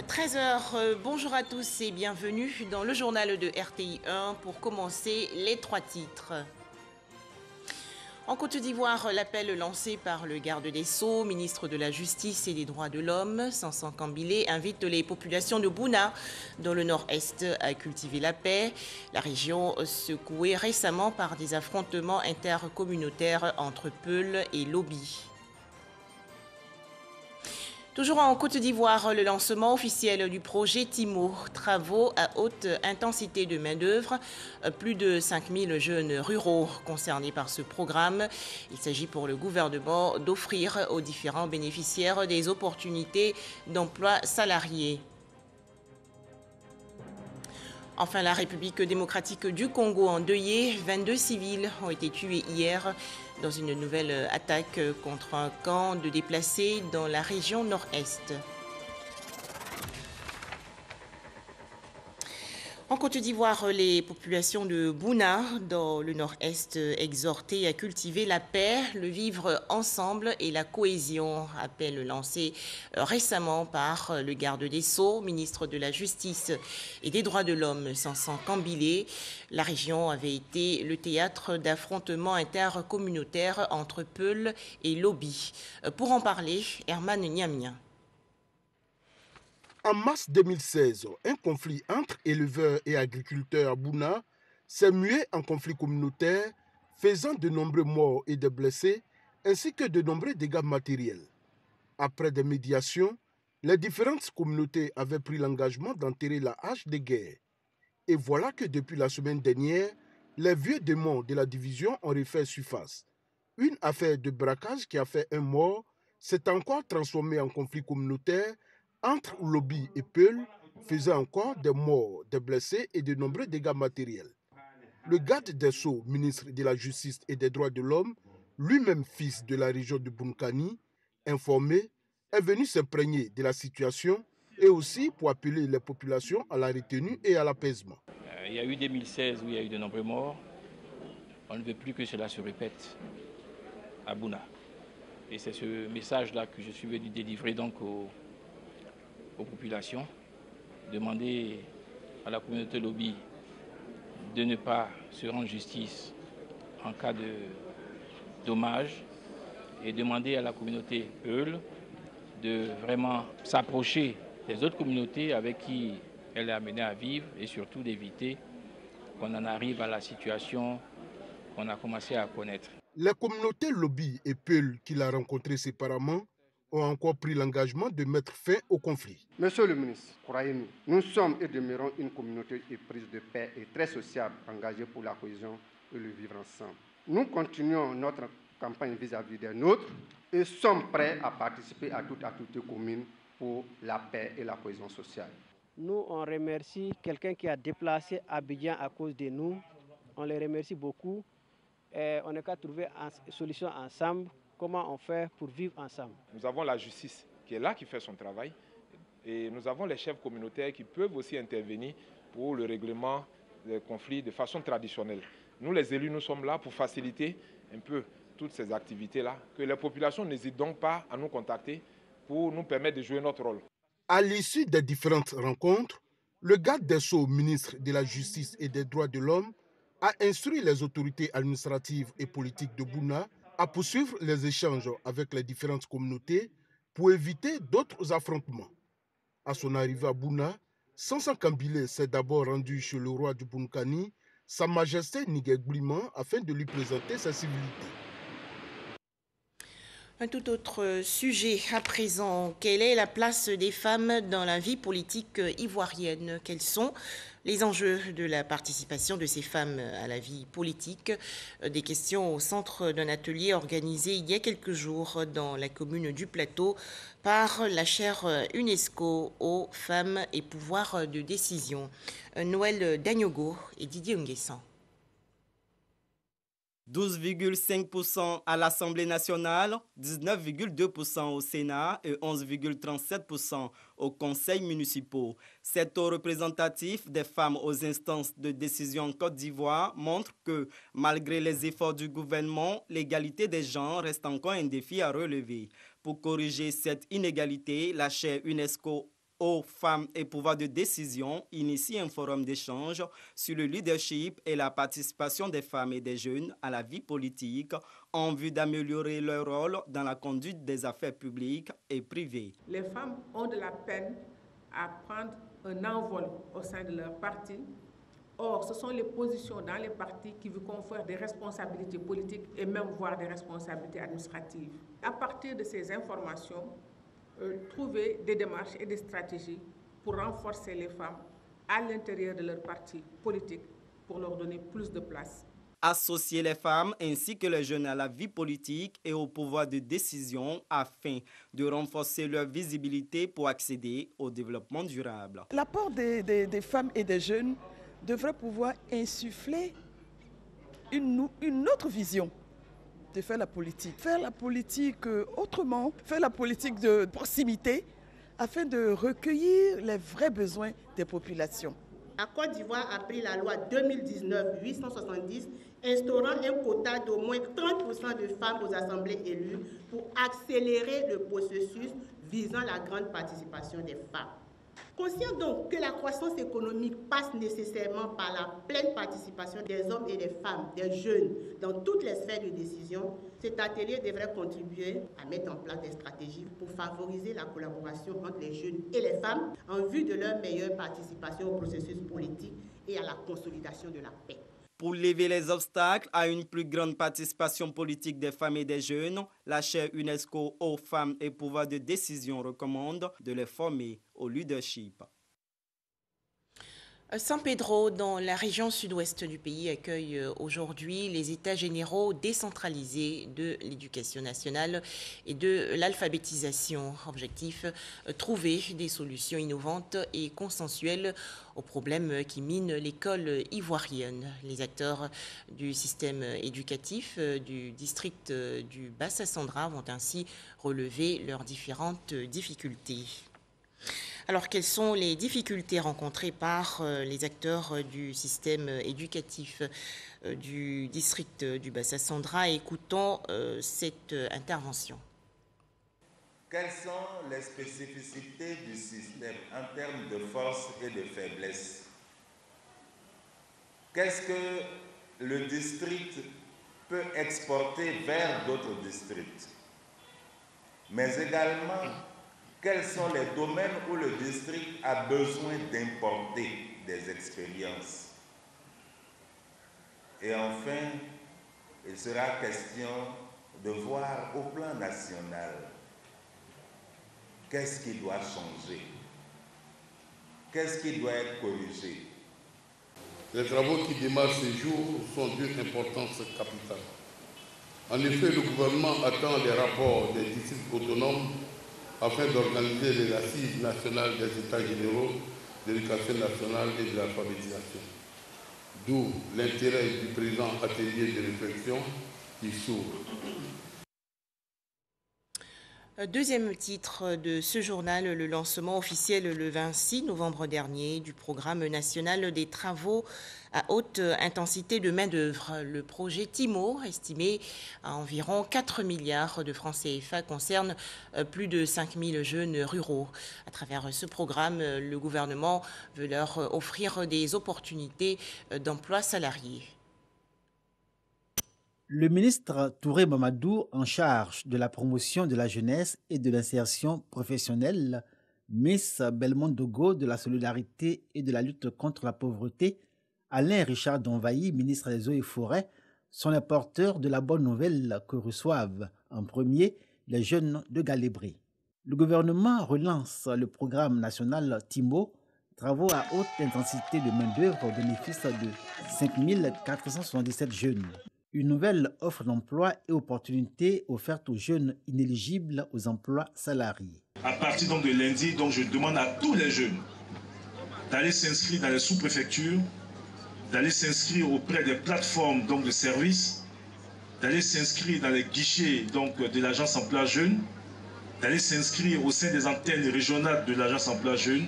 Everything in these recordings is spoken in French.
13 heures, bonjour à tous et bienvenue dans le journal de RTI 1 pour commencer les trois titres. En Côte d'Ivoire, l'appel lancé par le garde des Sceaux, ministre de la Justice et des Droits de l'Homme, Sansan Kambilé, invite les populations de Bouna, dans le nord-est, à cultiver la paix. La région secouée récemment par des affrontements intercommunautaires entre Peul et Lobi. Toujours en Côte d'Ivoire, le lancement officiel du projet TIMO, travaux à haute intensité de main-d'œuvre. Plus de 5000 jeunes ruraux concernés par ce programme. Il s'agit pour le gouvernement d'offrir aux différents bénéficiaires des opportunités d'emploi salariés. Enfin, la République démocratique du Congo endeuillée, 22 civils ont été tués hier dans une nouvelle attaque contre un camp de déplacés dans la région nord-est. En Côte d'Ivoire, les populations de Bouna, dans le nord-est, exhortées à cultiver la paix, le vivre ensemble et la cohésion. Appel lancé récemment par le garde des Sceaux, ministre de la Justice et des Droits de l'Homme, Sansan Kambilé. La région avait été le théâtre d'affrontements intercommunautaires entre Peul et Lobi. Pour en parler, Herman Niamien. En mars 2016, un conflit entre éleveurs et agriculteurs à Bouna s'est mué en conflit communautaire, faisant de nombreux morts et des blessés, ainsi que de nombreux dégâts matériels. Après des médiations, les différentes communautés avaient pris l'engagement d'enterrer la hache de guerre. Et voilà que depuis la semaine dernière, les vieux démons de la division ont refait surface. Une affaire de braquage qui a fait un mort s'est encore transformée en conflit communautaire entre Lobi et Peul, faisant encore des morts, des blessés et de nombreux dégâts matériels. Le garde des Sceaux, ministre de la Justice et des Droits de l'Homme, lui-même fils de la région de Bunkani, informé, est venu s'imprégner de la situation et aussi pour appeler les populations à la retenue et à l'apaisement. Il y a eu 2016 où il y a eu de nombreux morts. On ne veut plus que cela se répète à Bouna. Et c'est ce message-là que je suis venu délivrer donc aux populations. Demander à la communauté Lobi de ne pas se rendre justice en cas de dommage et demander à la communauté Peul de vraiment s'approcher des autres communautés avec qui elle est amenée à vivre et surtout d'éviter qu'on en arrive à la situation qu'on a commencé à connaître. Les communautés Lobi et Peul qu'il a rencontrées séparément ont encore pris l'engagement de mettre fin au conflit. Monsieur le ministre, croyez-nous, nous sommes et demeurons une communauté éprise de paix et très sociable, engagée pour la cohésion et le vivre ensemble. Nous continuons notre campagne vis-à-vis des nôtres et sommes prêts à participer à toute activité commune pour la paix et la cohésion sociale. Nous, on remercie quelqu'un qui a déplacé Abidjan à cause de nous. On les remercie beaucoup. Et on n'a qu'à trouver une solution ensemble. Comment on fait pour vivre ensemble? Nous avons la justice qui est là, qui fait son travail. Et nous avons les chefs communautaires qui peuvent aussi intervenir pour le règlement des conflits de façon traditionnelle. Nous, les élus, nous sommes là pour faciliter un peu toutes ces activités-là. Que les populations n'hésitent donc pas à nous contacter pour nous permettre de jouer notre rôle. À l'issue des différentes rencontres, le garde des Sceaux, ministre de la Justice et des Droits de l'Homme, a instruit les autorités administratives et politiques de Bouna à poursuivre les échanges avec les différentes communautés pour éviter d'autres affrontements. À son arrivée à Bouna, Sansan Kambilé s'est d'abord rendu chez le roi du Bunkani, Sa Majesté Niguel Bliman, afin de lui présenter sa civilité. Un tout autre sujet à présent. Quelle est la place des femmes dans la vie politique ivoirienne? Quels sont les enjeux de la participation de ces femmes à la vie politique? Des questions au centre d'un atelier organisé il y a quelques jours dans la commune du Plateau par la chaire UNESCO aux femmes et pouvoirs de décision. Noël Dagnogo et Didier Nguessan. 12,5% à l'Assemblée nationale, 19,2% au Sénat et 11,37% aux conseils municipaux. Ces taux représentatifs des femmes aux instances de décision en Côte d'Ivoire montrent que, malgré les efforts du gouvernement, l'égalité des genres reste encore un défi à relever. Pour corriger cette inégalité, la chaire UNESCO Eaux, Femmes et Pouvoir de décision initie un forum d'échange sur le leadership et la participation des femmes et des jeunes à la vie politique en vue d'améliorer leur rôle dans la conduite des affaires publiques et privées. Les femmes ont de la peine à prendre un envol au sein de leur parti. Or, ce sont les positions dans les partis qui vous confèrent des responsabilités politiques et même voire des responsabilités administratives. À partir de ces informations, trouver des démarches et des stratégies pour renforcer les femmes à l'intérieur de leur parti politique pour leur donner plus de place. Associer les femmes ainsi que les jeunes à la vie politique et au pouvoir de décision afin de renforcer leur visibilité pour accéder au développement durable. L'apport des femmes et des jeunes devrait pouvoir insuffler une autre vision de faire la politique. Faire la politique autrement, faire la politique de proximité afin de recueillir les vrais besoins des populations. La Côte d'Ivoire a pris la loi 2019-870 instaurant un quota d'au moins 30% de femmes aux assemblées élues pour accélérer le processus visant la grande participation des femmes. Conscient donc que la croissance économique passe nécessairement par la pleine participation des hommes et des femmes, des jeunes, dans toutes les sphères de décision, cet atelier devrait contribuer à mettre en place des stratégies pour favoriser la collaboration entre les jeunes et les femmes en vue de leur meilleure participation au processus politique et à la consolidation de la paix. Pour lever les obstacles à une plus grande participation politique des femmes et des jeunes, la chaire UNESCO aux femmes et pouvoir de décision recommande de les former au leadership. San Pedro, dans la région sud-ouest du pays, accueille aujourd'hui les états généraux décentralisés de l'éducation nationale et de l'alphabétisation. Objectif, trouver des solutions innovantes et consensuelles aux problèmes qui minent l'école ivoirienne. Les acteurs du système éducatif du district du Bassa-Sandra vont ainsi relever leurs différentes difficultés. Alors, quelles sont les difficultés rencontrées par les acteurs du système éducatif du district du Bassa-Sandra? Écoutons cette intervention. Quelles sont les spécificités du système en termes de force et de faiblesse? Qu'est-ce que le district peut exporter vers d'autres districts? Mais également, quels sont les domaines où le district a besoin d'importer des expériences? Et enfin, il sera question de voir au plan national qu'est-ce qui doit changer, qu'est-ce qui doit être corrigé. Les travaux qui démarrent ces jours sont d'une importance capitale. En effet, le gouvernement attend les rapports des districts autonomes afin d'organiser les assises nationales des États généraux de l'éducation nationale et de l'alphabétisation. D'où l'intérêt du présent atelier de réflexion qui s'ouvre. Deuxième titre de ce journal, le lancement officiel le 26 novembre dernier du programme national des travaux à haute intensité de main-d'œuvre. Le projet TIMO, estimé à environ 4 milliards de francs CFA, concerne plus de 5000 jeunes ruraux. À travers ce programme, le gouvernement veut leur offrir des opportunités d'emploi salarié. Le ministre Touré Mamadou, en charge de la promotion de la jeunesse et de l'insertion professionnelle, Miss Belmondogo de la solidarité et de la lutte contre la pauvreté, Alain Richard Donvailly, ministre des Eaux et Forêts, sont les porteurs de la bonne nouvelle que reçoivent en premier les jeunes de Galébrie. Le gouvernement relance le programme national TIMO, travaux à haute intensité de main-d'œuvre au bénéfice de 5477 jeunes. Une nouvelle offre d'emploi et opportunités offertes aux jeunes inéligibles aux emplois salariés. À partir donc de lundi, donc je demande à tous les jeunes d'aller s'inscrire dans les sous-préfectures, d'aller s'inscrire auprès des plateformes donc de services, d'aller s'inscrire dans les guichets donc de l'agence emploi jeune, d'aller s'inscrire au sein des antennes régionales de l'agence emploi jeune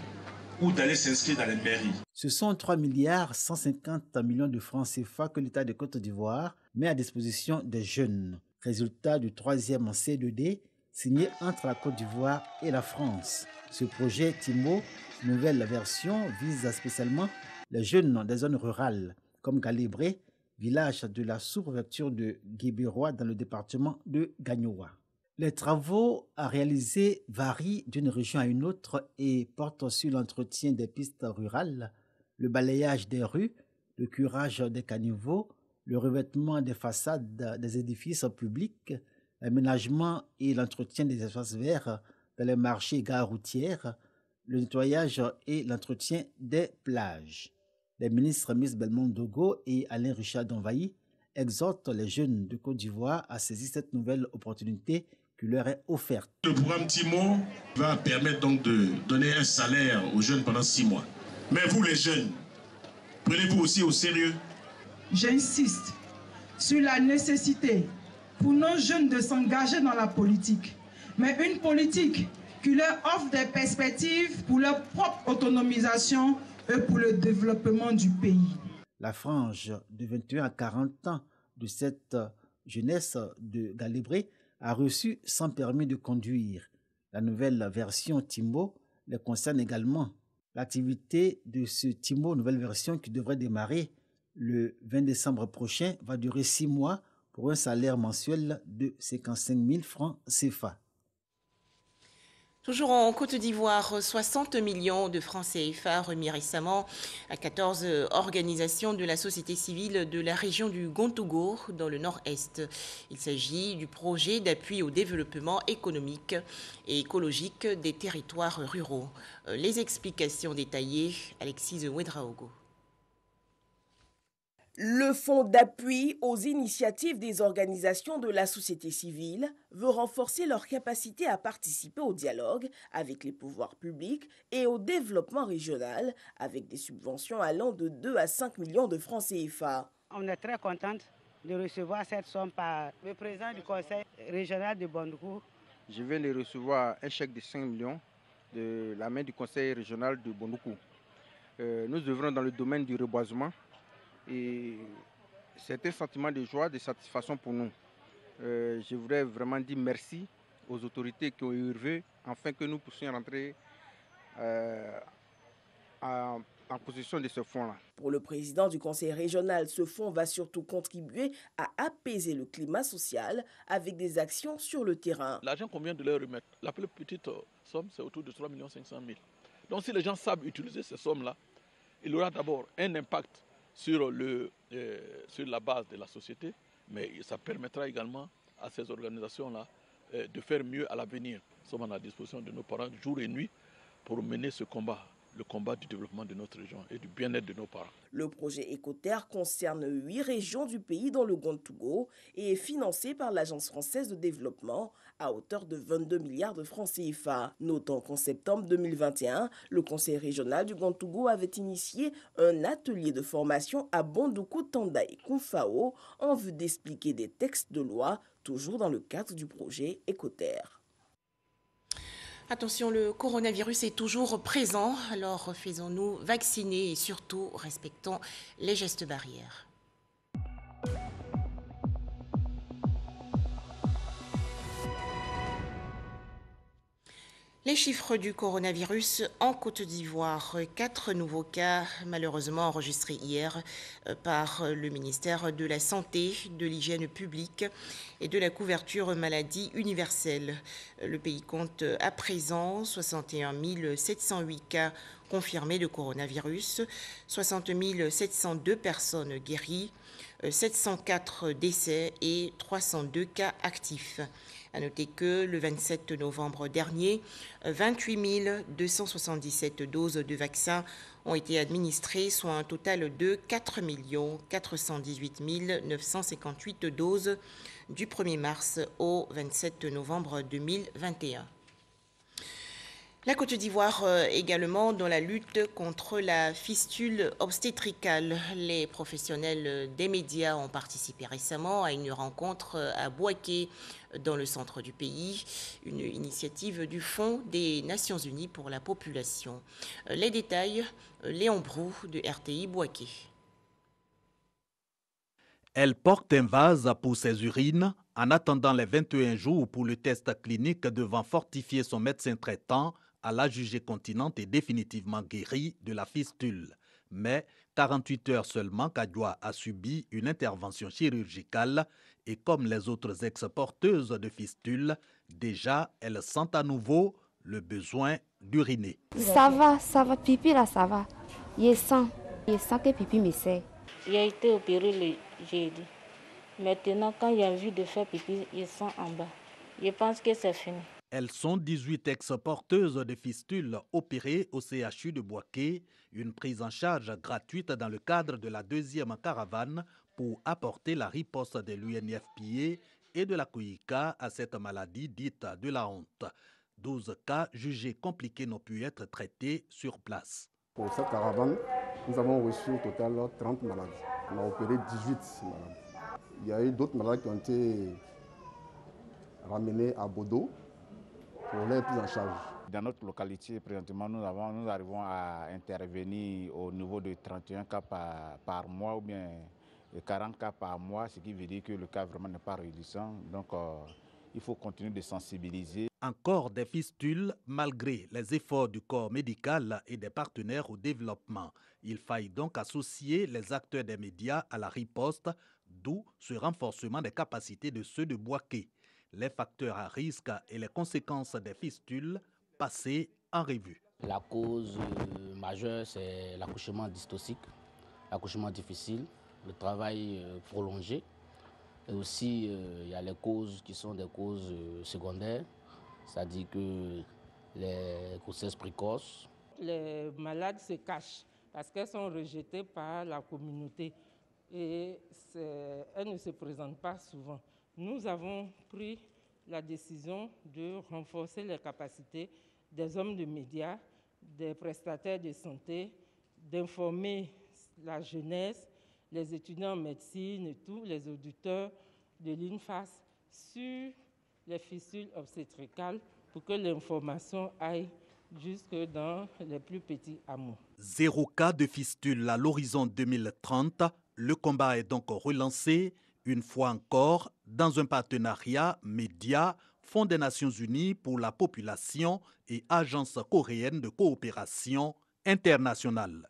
ou d'aller s'inscrire dans les mairies. Ce sont 3 milliards 150 millions de francs CFA que l'État de Côte d'Ivoire met à disposition des jeunes. Résultat du 3e C2D, signé entre la Côte d'Ivoire et la France. Ce projet Timbo, nouvelle version, vise spécialement les jeunes des zones rurales, comme Galébré, village de la sous-préfecture de Guébérois dans le département de Gagnoa. Les travaux à réaliser varient d'une région à une autre et portent sur l'entretien des pistes rurales, le balayage des rues, le curage des caniveaux, le revêtement des façades des édifices publics, l'aménagement et l'entretien des espaces verts dans les marchés et gares routières, le nettoyage et l'entretien des plages. Les ministres Miss Belmont Dogo et Alain Richard Donvaï exhortent les jeunes de Côte d'Ivoire à saisir cette nouvelle opportunité qui leur est offerte. Le programme Timo va permettre donc de donner un salaire aux jeunes pendant 6 mois. Mais vous les jeunes, prenez-vous aussi au sérieux? J'insiste sur la nécessité pour nos jeunes de s'engager dans la politique, mais une politique qui leur offre des perspectives pour leur propre autonomisation et pour le développement du pays. La frange de 21 à 40 ans de cette jeunesse de Galébré a reçu sans permis de conduire. La nouvelle version Timbo les concerne également. L'activité de ce Timbo, nouvelle version qui devrait démarrer le 20 décembre prochain, va durer 6 mois pour un salaire mensuel de 55 000 francs CFA. Toujours en Côte d'Ivoire, 60 millions de francs CFA remis récemment à 14 organisations de la société civile de la région du Gontougo dans le nord-est. Il s'agit du projet d'appui au développement économique et écologique des territoires ruraux. Les explications détaillées, Alexis Ouedraogo. Le Fonds d'appui aux initiatives des organisations de la société civile veut renforcer leur capacité à participer au dialogue avec les pouvoirs publics et au développement régional avec des subventions allant de 2 à 5 millions de francs CFA. On est très contente de recevoir cette somme par le président du conseil régional de Bondoukou. Je viens de recevoir un chèque de 5 millions de la main du conseil régional de Bondoukou. Nous œuvrons dans le domaine du reboisement. Et c'est un sentiment de joie, de satisfaction pour nous. Je voudrais vraiment dire merci aux autorités qui ont œuvré afin que nous puissions rentrer en possession de ce fonds-là. Pour le président du conseil régional, ce fonds va surtout contribuer à apaiser le climat social avec des actions sur le terrain. L'argent qu'on vient de leur remettre, la plus petite somme, c'est autour de 3 500 000. Donc si les gens savent utiliser ces sommes-là, il y aura d'abord un impact sur la base de la société, mais ça permettra également à ces organisations-là de faire mieux à l'avenir. Nous sommes à la disposition de nos parents jour et nuit pour mener ce combat, le combat du développement de notre région et du bien-être de nos parents. Le projet Écoterre concerne 8 régions du pays dans le Gontougo et est financé par l'Agence française de développement à hauteur de 22 milliards de francs CFA. Notons qu'en septembre 2021, le conseil régional du Gontougo avait initié un atelier de formation à Bondoukou, Tanda et Koufao en vue d'expliquer des textes de loi, toujours dans le cadre du projet Écoterre. Attention, le coronavirus est toujours présent, alors faisons-nous vacciner et surtout respectons les gestes barrières. Les chiffres du coronavirus en Côte d'Ivoire. 4 nouveaux cas malheureusement enregistrés hier par le ministère de la Santé, de l'Hygiène publique et de la couverture maladie universelle. Le pays compte à présent 61 708 cas confirmés de coronavirus, 60 702 personnes guéries, 704 décès et 302 cas actifs. À noter que le 27 novembre dernier, 28 277 doses de vaccins ont été administrées, soit un total de 4 418 958 doses du 1er mars au 27 novembre 2021. La Côte d'Ivoire également dans la lutte contre la fistule obstétricale. Les professionnels des médias ont participé récemment à une rencontre à Bouaké dans le centre du pays, une initiative du Fonds des Nations Unies pour la population. Les détails, Léon Brou de RTI Bouaké. Elle porte un vase pour ses urines, En attendant les 21 jours pour le test clinique devant fortifier son médecin traitant, elle a jugé continente et définitivement guérie de la fistule. Mais 48 heures seulement, Kadjoa a subi une intervention chirurgicale et comme les autres ex-porteuses de fistule, déjà elle sent à nouveau le besoin d'uriner. Ça va, pipi là, ça va. Je sens que pipi me sert. Il a été opéré le jeudi. Maintenant, quand il y a envie de faire pipi, je sens en bas. Je pense que c'est fini. Elles sont 18 ex-porteuses de fistules opérées au CHU de Bouaké, une prise en charge gratuite dans le cadre de la deuxième caravane pour apporter la riposte de l'UNFPA et de la COICA à cette maladie dite de la honte. 12 cas jugés compliqués n'ont pu être traités sur place. Pour cette caravane, nous avons reçu au total 30 malades. On a opéré 18 malades. Il y a eu d'autres malades qui ont été ramenés à Bodo pour leur prise en charge. Dans notre localité, présentement, nous arrivons à intervenir au niveau de 31 cas par mois ou bien 40 cas par mois, ce qui veut dire que le cas vraiment n'est pas réduisant. Donc, il faut continuer de sensibiliser. Encore des fistules malgré les efforts du corps médical et des partenaires au développement. Il faille donc associer les acteurs des médias à la riposte, d'où ce renforcement des capacités de ceux de Bouaké. Les facteurs à risque et les conséquences des fistules passées en revue. La cause majeure, c'est l'accouchement dystocique, l'accouchement difficile, le travail prolongé. Et aussi, il y a les causes qui sont des causes secondaires, c'est-à-dire que les grossesses précoces. Les malades se cachent parce qu'elles sont rejetées par la communauté et elles ne se présentent pas souvent. Nous avons pris la décision de renforcer les capacités des hommes de médias, des prestataires de santé, d'informer la jeunesse, les étudiants en médecine et tous les auditeurs de l'INFAS sur les fistules obstétricales pour que l'information aille jusque dans les plus petits hameaux. 0 cas de fistule à l'horizon 2030. Le combat est donc relancé, une fois encore, dans un partenariat média, Fonds des Nations Unies pour la population et Agence coréenne de coopération internationale.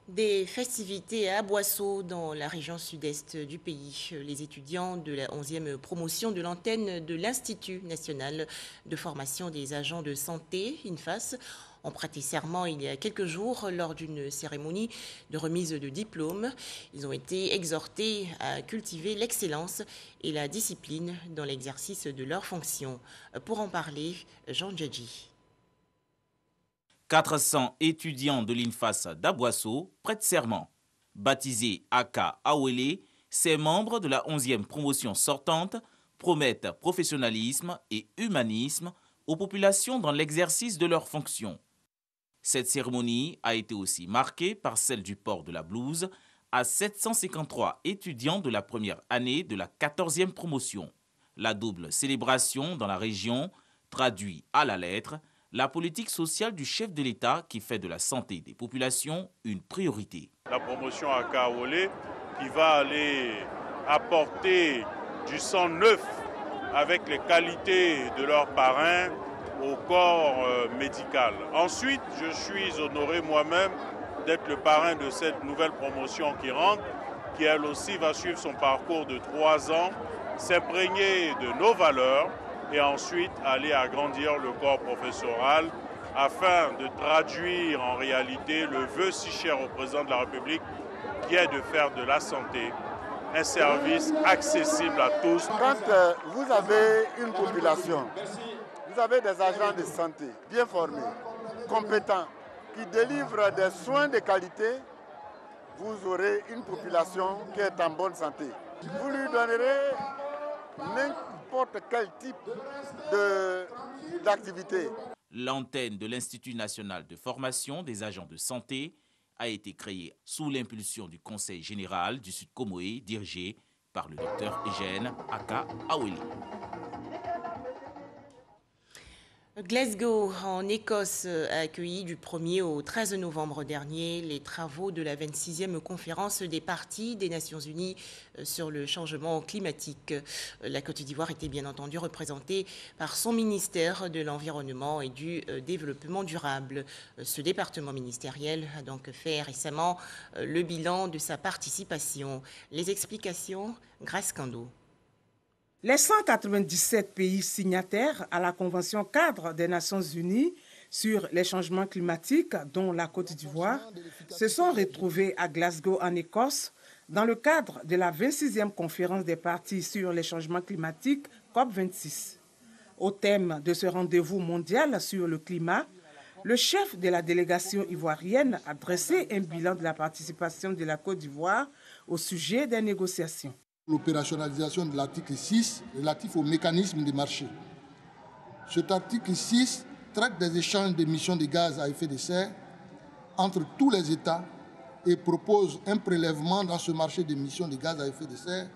Des festivités à Boisseau dans la région sud-est du pays. Les étudiants de la 11e promotion de l'antenne de l'Institut national de formation des agents de santé, INFAS, ont prêté serment il y a quelques jours lors d'une cérémonie de remise de diplôme. Ils ont été exhortés à cultiver l'excellence et la discipline dans l'exercice de leurs fonctions. Pour en parler, Jean Djadji. 400 étudiants de l'INFAS d'Aboisseau prêtent serment. Baptisés Aka Awele, ces membres de la 11e promotion sortante promettent professionnalisme et humanisme aux populations dans l'exercice de leurs fonctions. Cette cérémonie a été aussi marquée par celle du port de la blouse à 753 étudiants de la première année de la 14e promotion. La double célébration dans la région traduit à la lettre la politique sociale du chef de l'État qui fait de la santé des populations une priorité. La promotion à Kaolé qui va aller apporter du sang neuf avec les qualités de leurs parrains au corps médical. Ensuite, je suis honoré moi-même d'être le parrain de cette nouvelle promotion qui rentre, qui elle aussi va suivre son parcours de 3 ans, s'imprégner de nos valeurs et ensuite aller agrandir le corps professoral afin de traduire en réalité le vœu si cher au président de la République qui est de faire de la santé un service accessible à tous. Quand vous avez une population, vous avez des agents de santé bien formés, compétents, qui délivrent des soins de qualité, vous aurez une population qui est en bonne santé. Vous lui donnerez n'importe quel type d'activité. L'antenne de l'Institut national de formation des agents de santé a été créée sous l'impulsion du Conseil général du Sud Comoé, dirigé par le docteur Eugène Aka Awele. Glasgow, en Écosse, a accueilli du 1er au 13 novembre dernier les travaux de la 26e conférence des parties des Nations Unies sur le changement climatique. La Côte d'Ivoire était bien entendu représentée par son ministère de l'Environnement et du Développement durable. Ce département ministériel a donc fait récemment le bilan de sa participation. Les explications, Grace Kando. Les 197 pays signataires à la Convention cadre des Nations Unies sur les changements climatiques, dont la Côte d'Ivoire, se sont retrouvés à Glasgow en Écosse dans le cadre de la 26e conférence des parties sur les changements climatiques COP26. Au thème de ce rendez-vous mondial sur le climat, le chef de la délégation ivoirienne a dressé un bilan de la participation de la Côte d'Ivoire au sujet des négociations. L'opérationnalisation de l'article 6 relatif au mécanisme des marchés. Cet article 6 traite des échanges d'émissions de gaz à effet de serre entre tous les États et propose un prélèvement dans ce marché d'émissions de gaz à effet de serre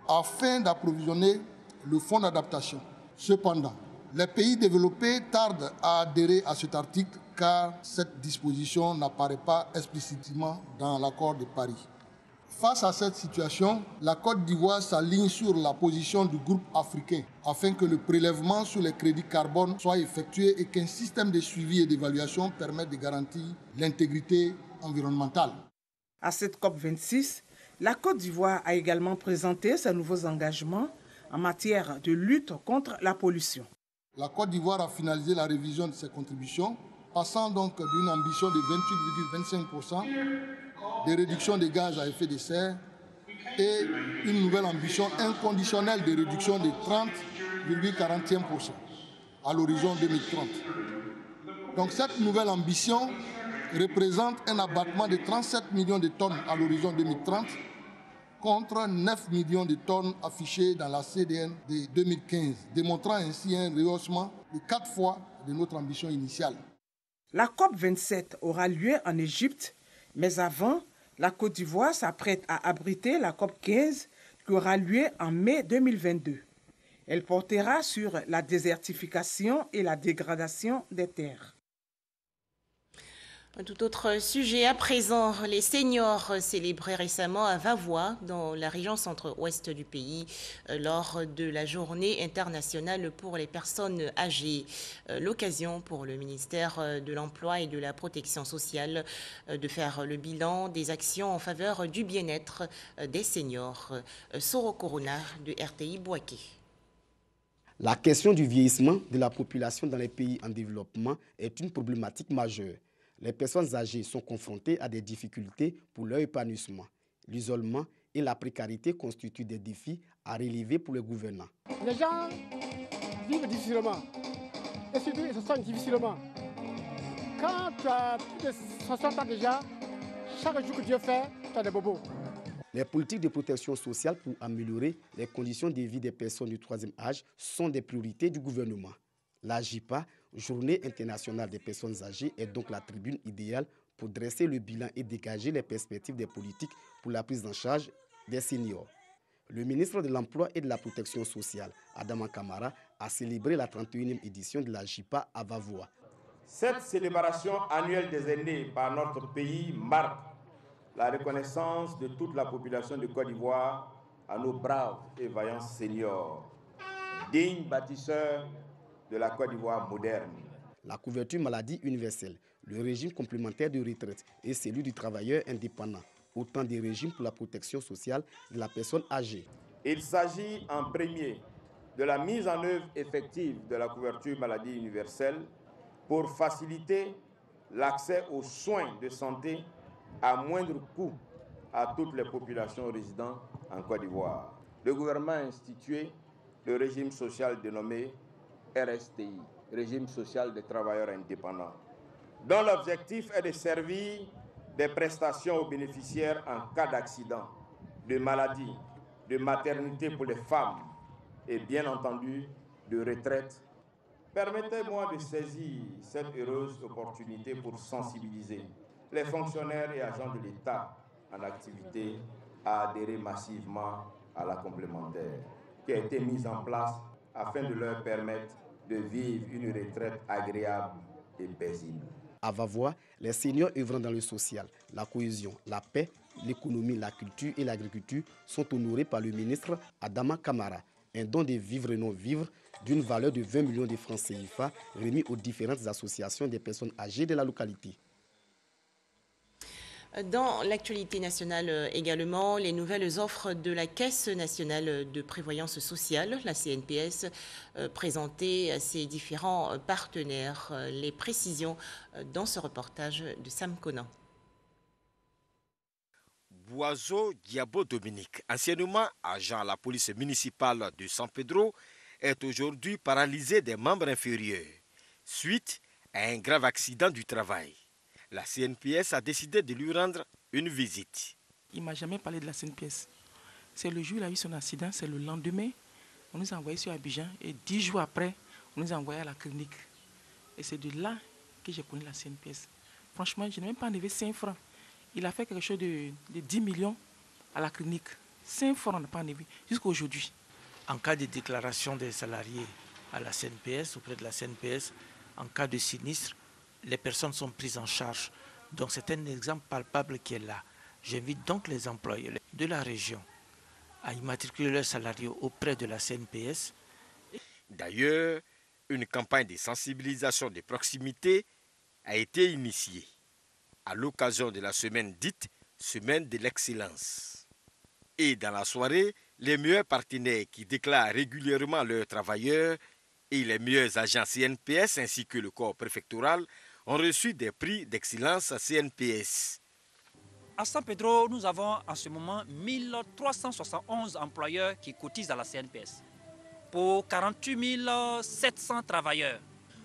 afin d'approvisionner le fonds d'adaptation. Cependant, les pays développés tardent à adhérer à cet article car cette disposition n'apparaît pas explicitement dans l'accord de Paris. Face à cette situation, la Côte d'Ivoire s'aligne sur la position du groupe africain afin que le prélèvement sur les crédits carbone soit effectué et qu'un système de suivi et d'évaluation permette de garantir l'intégrité environnementale. À cette COP26, la Côte d'Ivoire a également présenté ses nouveaux engagements en matière de lutte contre la pollution. La Côte d'Ivoire a finalisé la révision de ses contributions, passant donc d'une ambition de 28,25% de réduction des gaz à effet de serre et une nouvelle ambition inconditionnelle de réduction de 30,41% à l'horizon 2030. Donc cette nouvelle ambition représente un abattement de 37 millions de tonnes à l'horizon 2030 contre 9 millions de tonnes affichées dans la CDN de 2015, démontrant ainsi un rehaussement de 4 fois de notre ambition initiale. La COP27 aura lieu en Égypte, mais avant, la Côte d'Ivoire s'apprête à abriter la COP15 qui aura lieu en mai 2022. Elle portera sur la désertification et la dégradation des terres. Un tout autre sujet à présent, les seniors célébrés récemment à Vavois, dans la région centre-ouest du pays, lors de la journée internationale pour les personnes âgées. L'occasion pour le ministère de l'Emploi et de la Protection sociale de faire le bilan des actions en faveur du bien-être des seniors. Soro Corona de RTI Bouaké. La question du vieillissement de la population dans les pays en développement est une problématique majeure. Les personnes âgées sont confrontées à des difficultés pour leur épanouissement. L'isolement et la précarité constituent des défis à relever pour les gouvernants. Les gens vivent difficilement et surtout ils se sentent difficilement. Quand tu as plus de 60 ans déjà, chaque jour que Dieu fait, tu as des bobos. Les politiques de protection sociale pour améliorer les conditions de vie des personnes du troisième âge sont des priorités du gouvernement. La JIPA, Journée internationale des personnes âgées, est donc la tribune idéale pour dresser le bilan et dégager les perspectives des politiques pour la prise en charge des seniors. Le ministre de l'Emploi et de la Protection sociale, Adama Kamara, a célébré la 31e édition de la JIPA à Vavois. Cette célébration annuelle des aînés par notre pays marque la reconnaissance de toute la population de Côte d'Ivoire à nos braves et vaillants seniors, dignes bâtisseurs de la Côte d'Ivoire moderne. La couverture maladie universelle, le régime complémentaire de retraite et celui du travailleur indépendant, autant des régimes pour la protection sociale de la personne âgée. Il s'agit en premier de la mise en œuvre effective de la couverture maladie universelle pour faciliter l'accès aux soins de santé à moindre coût à toutes les populations résidant en Côte d'Ivoire. Le gouvernement a institué le régime social dénommé RSTI, régime social des travailleurs indépendants, dont l'objectif est de servir des prestations aux bénéficiaires en cas d'accident, de maladie, de maternité pour les femmes et bien entendu de retraite. Permettez-moi de saisir cette heureuse opportunité pour sensibiliser les fonctionnaires et agents de l'État en activité à adhérer massivement à la complémentaire qui a été mise en place afin de leur permettre de vivre une retraite agréable et paisible. À Vavois, les seniors œuvrant dans le social, la cohésion, la paix, l'économie, la culture et l'agriculture sont honorés par le ministre Adama Kamara. Un don de vivre et non-vivre d'une valeur de 20 millions de francs CFA remis aux différentes associations des personnes âgées de la localité. Dans l'actualité nationale également, les nouvelles offres de la Caisse nationale de prévoyance sociale, la CNPS, présentées à ses différents partenaires. Les précisions dans ce reportage de Sam Conan. Boiseau Diabo Dominique, anciennement agent à la police municipale de San Pedro, est aujourd'hui paralysé des membres inférieurs, suite à un grave accident du travail. La CNPS a décidé de lui rendre une visite. Il ne m'a jamais parlé de la CNPS. C'est le jour où il a eu son accident, c'est le lendemain. On nous a envoyés sur Abidjan et 10 jours après, on nous a envoyés à la clinique. Et c'est de là que j'ai connu la CNPS. Franchement, je n'ai même pas enlevé 5 francs. Il a fait quelque chose de 10 millions à la clinique. 5 francs, on n'a pas enlevé jusqu'à aujourd'hui. En cas de déclaration des salariés à la CNPS, auprès de la CNPS, en cas de sinistre, les personnes sont prises en charge. Donc c'est un exemple palpable qui est là. J'invite donc les employés de la région à immatriculer leurs salariés auprès de la CNPS. D'ailleurs, une campagne de sensibilisation de proximité a été initiée à l'occasion de la semaine dite Semaine de l'excellence. Et dans la soirée, les meilleurs partenaires qui déclarent régulièrement leurs travailleurs et les meilleurs agents CNPS ainsi que le corps préfectoral ont reçu des prix d'excellence à CNPS. À San Pedro, nous avons en ce moment 1371 employeurs qui cotisent à la CNPS pour 48 700 travailleurs.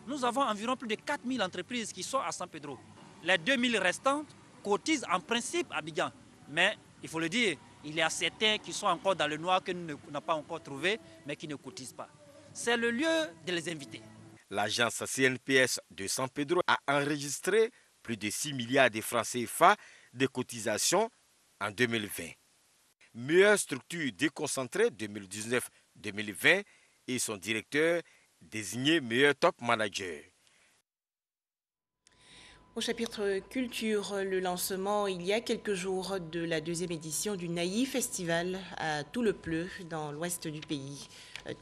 Nous avons environ plus de 4000 entreprises qui sont à San Pedro. Les 2000 restantes cotisent en principe à Abidjan. Mais il faut le dire, il y a certains qui sont encore dans le noir que nous n'avons pas encore trouvé, mais qui ne cotisent pas. C'est le lieu de les inviter. L'agence CNPS de San Pedro a enregistré plus de 6 milliards de francs CFA de cotisations en 2020. Meilleure structure déconcentrée 2019-2020 et son directeur désigné meilleur top manager. Au chapitre culture, le lancement il y a quelques jours de la 2e édition du Naï Festival à Tout-le-Pleu dans l'ouest du pays.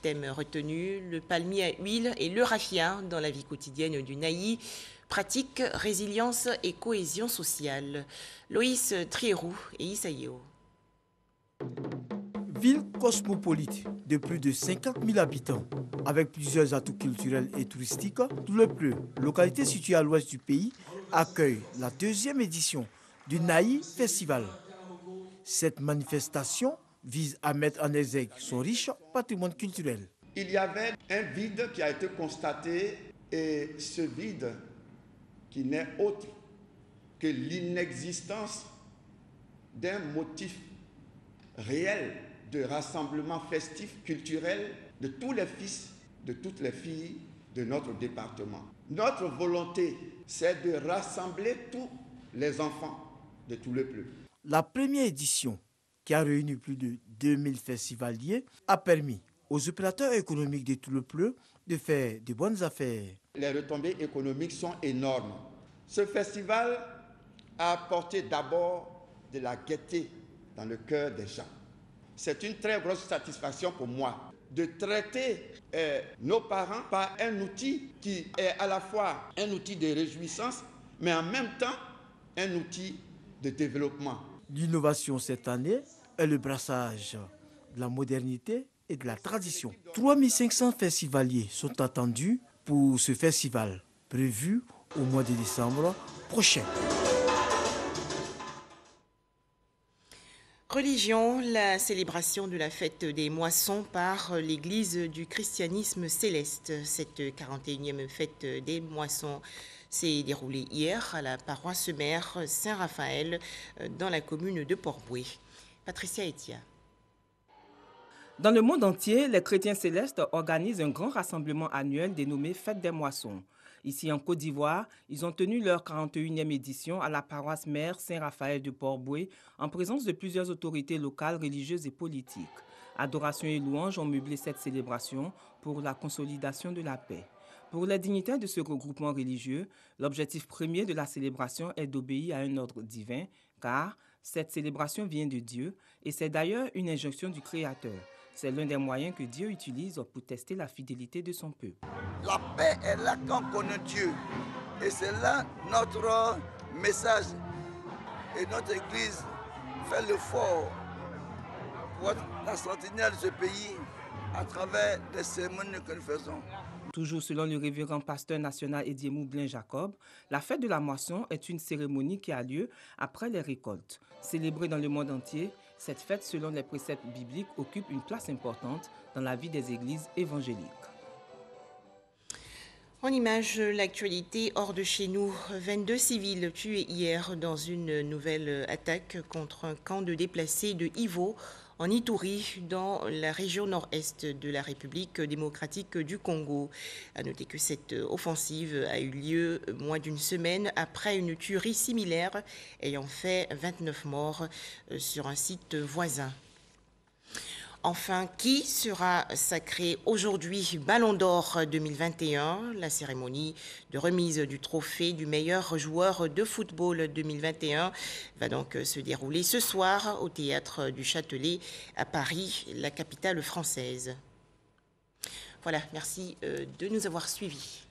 Thème retenu, le palmier à huile et le raffia dans la vie quotidienne du Naï. Pratique, résilience et cohésion sociale. Loïs Trierou et Isaïo. Ville cosmopolite de plus de 50 000 habitants, avec plusieurs atouts culturels et touristiques, Tout-le-Pleu, localité située à l'ouest du pays, accueille la 2e édition du Naï Festival. Cette manifestation vise à mettre en exergue son riche patrimoine culturel. Il y avait un vide qui a été constaté et ce vide qui n'est autre que l'inexistence d'un motif réel de rassemblement festif culturel de tous les fils, de toutes les filles de notre département. Notre volonté, c'est de rassembler tous les enfants de Tout-le-Pleu. La première édition, qui a réuni plus de 2000 festivaliers, a permis aux opérateurs économiques de Tout-le-Pleu de faire de bonnes affaires. Les retombées économiques sont énormes. Ce festival a apporté d'abord de la gaieté dans le cœur des gens. C'est une très grosse satisfaction pour moi de traiter nos parents par un outil qui est à la fois un outil de réjouissance, mais en même temps un outil de développement. L'innovation cette année est le brassage de la modernité et de la tradition. 3500 festivaliers sont attendus pour ce festival, prévu au mois de décembre prochain. Religion, la célébration de la fête des moissons par l'Église du christianisme céleste. Cette 41e fête des moissons s'est déroulée hier à la paroisse mère Saint-Raphaël dans la commune de Port-Bouët. Patricia Etia. Dans le monde entier, les chrétiens célestes organisent un grand rassemblement annuel dénommé Fête des moissons. Ici en Côte d'Ivoire, ils ont tenu leur 41e édition à la paroisse mère Saint-Raphaël de Port-Bouët en présence de plusieurs autorités locales, religieuses et politiques. Adoration et louanges ont meublé cette célébration pour la consolidation de la paix. Pour les dignitaires de ce regroupement religieux, l'objectif premier de la célébration est d'obéir à un ordre divin, car cette célébration vient de Dieu et c'est d'ailleurs une injonction du Créateur. C'est l'un des moyens que Dieu utilise pour tester la fidélité de son peuple. La paix est là quand on connaît Dieu. Et c'est là notre message. Et notre Église fait l'effort pour être la sentinelle de ce pays à travers les cérémonies que nous faisons. Toujours selon le révérend pasteur national Edier Moublin Jacob, la fête de la moisson est une cérémonie qui a lieu après les récoltes. Célébrée dans le monde entier, cette fête, selon les préceptes bibliques, occupe une place importante dans la vie des églises évangéliques. En image, l'actualité hors de chez nous. 22 civils tués hier dans une nouvelle attaque contre un camp de déplacés de Ivo, en Ituri, dans la région nord-est de la République démocratique du Congo. À noter que cette offensive a eu lieu moins d'une semaine après une tuerie similaire ayant fait 29 morts sur un site voisin. Enfin, qui sera sacré aujourd'hui Ballon d'Or 2021? La cérémonie de remise du trophée du meilleur joueur de football 2021 va donc se dérouler ce soir au Théâtre du Châtelet à Paris, la capitale française. Voilà, merci de nous avoir suivis.